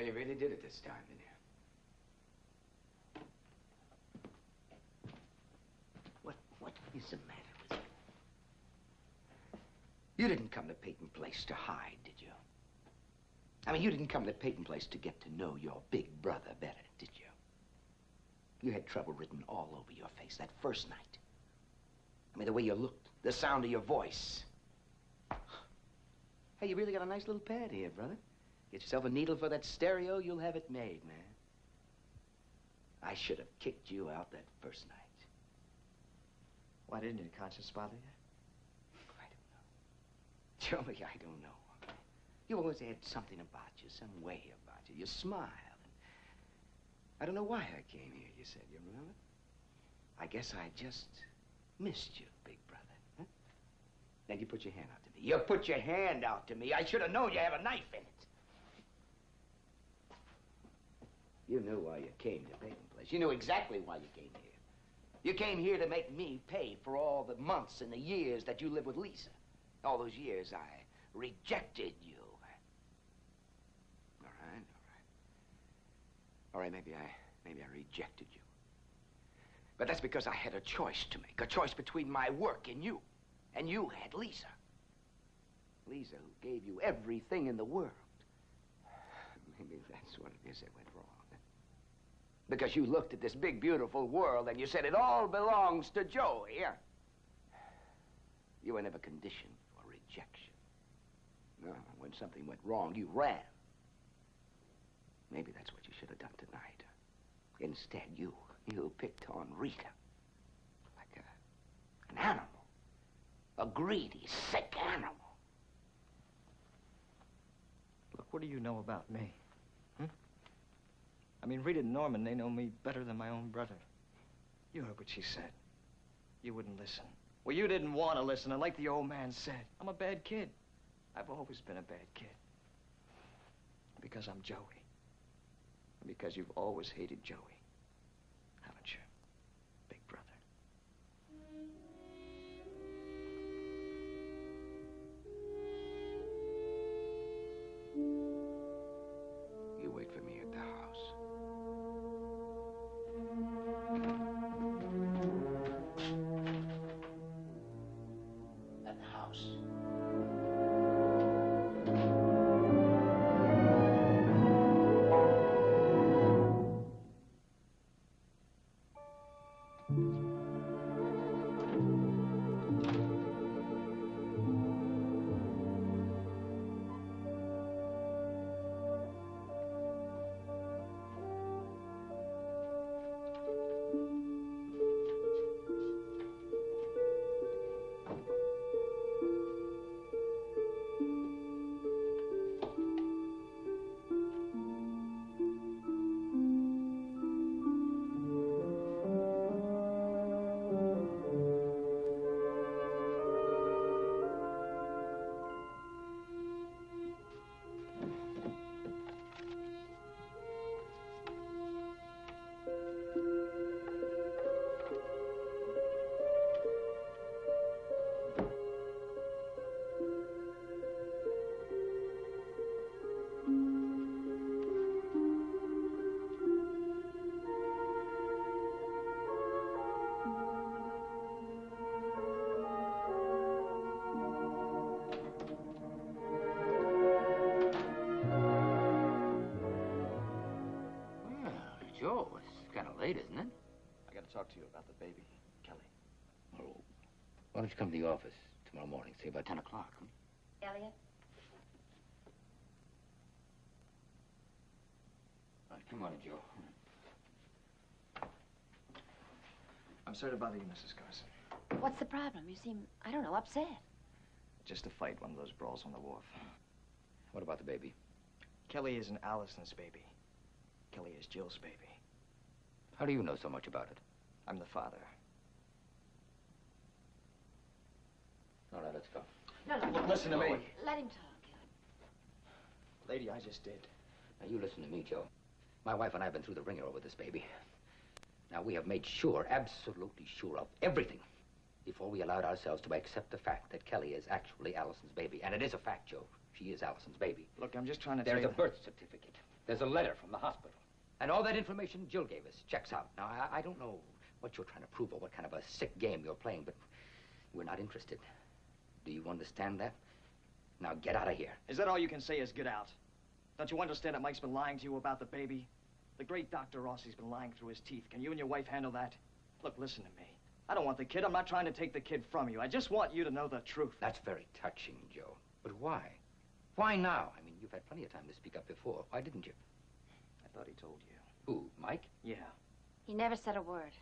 Well, you really did it this time, didn't you? What is the matter with you? You didn't come to Peyton Place to hide, did you? I mean, you didn't come to Peyton Place to get to know your big brother better, did you? You had trouble written all over your face that first night. I mean, the way you looked, the sound of your voice. Hey, you really got a nice little pad here, brother. Get yourself a needle for that stereo, you'll have it made, man. I should have kicked you out that first night. Why didn't your conscience bother you? I don't know. Joey, I don't know. You always had something about you, some way about you. You smiled. I don't know why I came here, you said, you remember? I guess I just missed you, big brother. Huh? Then you put your hand out to me. You put your hand out to me. I should have known you had a knife in it. You knew why you came to Peyton Place. You knew exactly why you came here. You came here to make me pay for all the months and the years that you lived with Lisa. All those years I rejected you. All right, maybe I rejected you. But that's because I had a choice to make, a choice between my work and you had Lisa. Lisa, who gave you everything in the world. Maybe that's what it is that went wrong. Because you looked at this big, beautiful world and you said it all belongs to Joey. Yeah. You were never conditioned for rejection. No, when something went wrong, you ran. Maybe that's what you should have done tonight. Instead, you picked on Rita. Like an animal. A greedy, sick animal. Look, what do you know about me? I mean, Rita and Norman, they know me better than my own brother. You heard what she said. You wouldn't listen. Well, you didn't want to listen, and like the old man said, I'm a bad kid. I've always been a bad kid. Because I'm Joey. And because you've always hated Joey. Haven't you, big brother? You wait for me at the house. At the house. Joe, it's kind of late, isn't it? I got to talk to you about the baby, Kelly. Oh, why don't you come to the office tomorrow morning, say about 10 o'clock, huh? Elliot? All right, come on, Joe. I'm sorry to bother you, Mrs. Carson. What's the problem? You seem, I don't know, upset. Just a fight, one of those brawls on the wharf. What about the baby? Kelly isn't Allison's baby. Kelly is Jill's baby. How do you know so much about it? I'm the father. All right, let's go. No. Listen to me. Let him talk. Lady, I just did. Now, you listen to me, Joe. My wife and I have been through the ringer over this baby. Now, we have made sure, absolutely sure of everything before we allowed ourselves to accept the fact that Kelly is actually Allison's baby. And it is a fact, Joe. She is Allison's baby. Look, I'm just trying to There's tell a you... birth certificate. There's a letter from the hospital. And all that information Jill gave us checks out. Now, I don't know what you're trying to prove or what kind of a sick game you're playing, but we're not interested. Do you understand that? Now get out of here. Is that all you can say is get out? Don't you understand that Mike's been lying to you about the baby? The great Dr. Rossi's been lying through his teeth. Can you and your wife handle that? Look, listen to me. I don't want the kid. I'm not trying to take the kid from you. I just want you to know the truth. That's very touching, Joe. But why? Why now? I mean, you've had plenty of time to speak up before. Why didn't you? I thought he told you. Who, Mike? Yeah. He never said a word.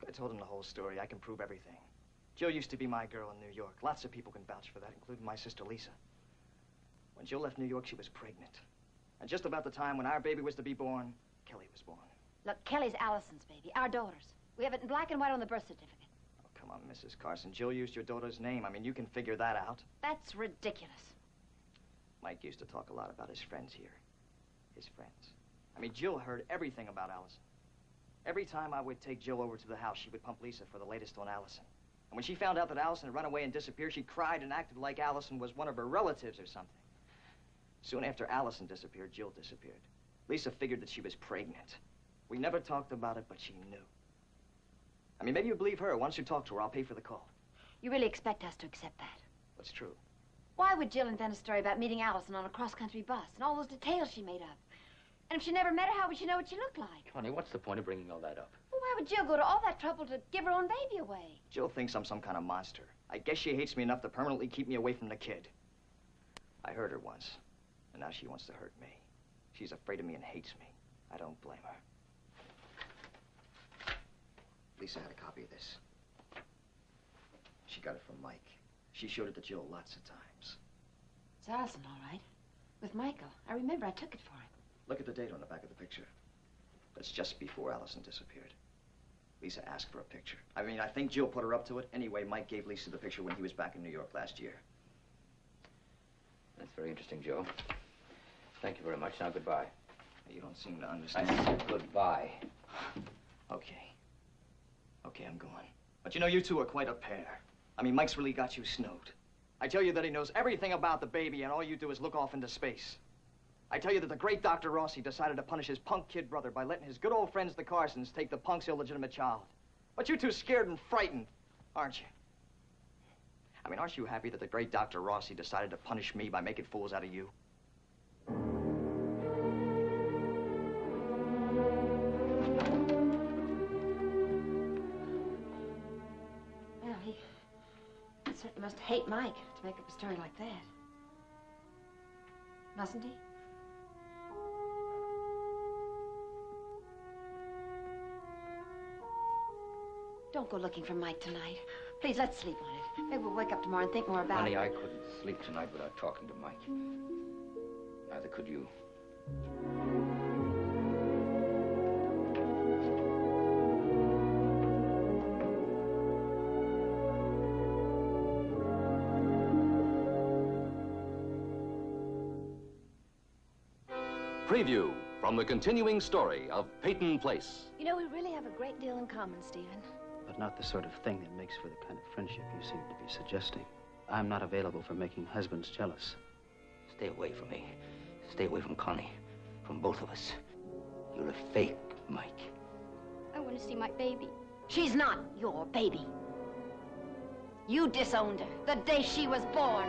I told him the whole story. I can prove everything. Jill used to be my girl in New York. Lots of people can vouch for that, including my sister Lisa. When Jill left New York, she was pregnant. And just about the time when our baby was to be born, Kelly was born. Look, Kelly's Allison's baby, our daughter's. We have it in black and white on the birth certificate. Oh, come on, Mrs. Carson. Jill used your daughter's name. I mean, you can figure that out. That's ridiculous. Mike used to talk a lot about his friends here. His friends. I mean, Jill heard everything about Allison. Every time I would take Jill over to the house, she would pump Lisa for the latest on Allison. And when she found out that Allison had run away and disappeared, she cried and acted like Allison was one of her relatives or something. Soon after Allison disappeared, Jill disappeared. Lisa figured that she was pregnant. We never talked about it, but she knew. I mean, maybe you believe her. Once you talk to her, I'll pay for the call. You really expect us to accept that? What's true? Why would Jill invent a story about meeting Allison on a cross-country bus and all those details she made up? And if she never met her, how would she know what she looked like? Connie, what's the point of bringing all that up? Well, why would Jill go to all that trouble to give her own baby away? Jill thinks I'm some kind of monster. I guess she hates me enough to permanently keep me away from the kid. I hurt her once, and now she wants to hurt me. She's afraid of me and hates me. I don't blame her. Lisa had a copy of this. She got it from Mike. She showed it to Jill lots of times. It's Allison, all right. With Michael. I remember I took it for him. Look at the date on the back of the picture. That's just before Allison disappeared. Lisa asked for a picture. I mean, I think Jill put her up to it. Anyway, Mike gave Lisa the picture when he was back in New York last year. That's very interesting, Joe. Thank you very much. Now, goodbye. You don't seem to I understand. said goodbye. Okay. Okay, I'm going. But you know, you two are quite a pair. I mean, Mike's really got you snowed. I tell you that he knows everything about the baby, and all you do is look off into space. I tell you that the great Dr. Rossi decided to punish his punk kid brother by letting his good old friends, the Carsons, take the punk's illegitimate child. But you two scared and frightened, aren't you? I mean, aren't you happy that the great Dr. Rossi decided to punish me by making fools out of you? Well, he certainly must hate Mike to make up a story like that. Mustn't he? Don't go looking for Mike tonight. Please, let's sleep on it. Maybe we'll wake up tomorrow and think more about Honey, it. I couldn't sleep tonight without talking to Mike. Neither could you. Preview from the continuing story of Peyton Place. You know, we really have a great deal in common, Stephen. But not the sort of thing that makes for the kind of friendship you seem to be suggesting. I'm not available for making husbands jealous. Stay away from me. Stay away from Connie. From both of us. You're a fake, Mike. I want to see my baby. She's not your baby. You disowned her the day she was born.